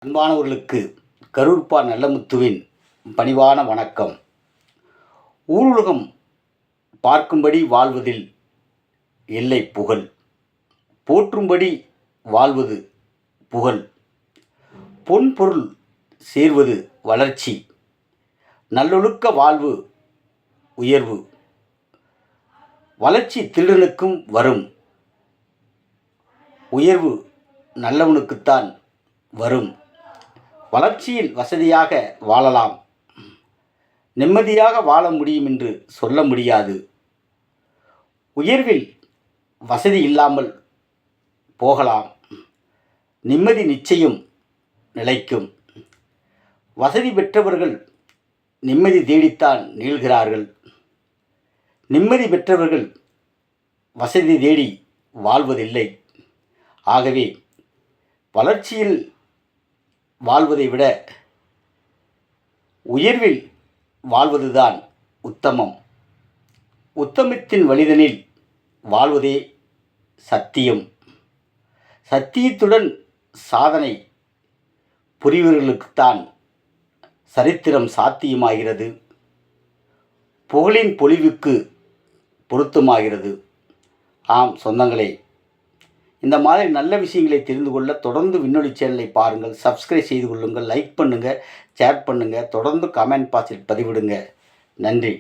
அன்பானவர்களுக்கு கரூர்ப்பா நல்லமுத்துவின் பணிவான வணக்கம். ஊருலகம் பார்க்கும்படி வாழ்வதில் எல்லை புகழ், போற்றும்படி வாழ்வது புகழ், பொன்பொருள் சேர்வது வளர்ச்சி, நல்லொழுக்க வாழ்வு உயர்வு, வளர்ச்சி திருடனுக்கும் வரும், உயர்வு நல்லவனுக்குத்தான் வரும். வளர்ச்சியில் வசதியாக வாழலாம், நிம்மதியாக வாழ முடியும் என்று சொல்ல முடியாது. உயர்வில் வசதி இல்லாமல் போகலாம், நிம்மதி நிச்சயம் நிலைக்கும். வசதி பெற்றவர்கள் நிம்மதி தேடித்தான் நீள்கிறார்கள், நிம்மதி பெற்றவர்கள் வசதி தேடி வாழ்வதில்லை. ஆகவே வளர்ச்சியில் வாழ்வதை விட உயர்வில் வாழ்வதுதான் உத்தமம். உத்தமத்தின் வழிதனில் வாழ்வதே சத்தியம். சத்தியத்துடன் சாதனை புரிவர்களுக்குத்தான் சரித்திரம் சாத்தியமாகிறது, புகழின் பொலிவுக்கு பொருத்தமாகிறது. ஆம் சொந்தங்களே, இந்த மாதிரி நல்ல விஷயங்களை தெரிந்து கொள்ள தொடர்ந்து விண்ணொலி சேனலை பாருங்கள், சப்ஸ்கிரைப் செய்து கொள்ளுங்கள், லைக் பண்ணுங்கள், ஷேர் பண்ணுங்கள், தொடர்ந்து கமெண்ட் பாக்ஸில் பதிவிடுங்க. நன்றி.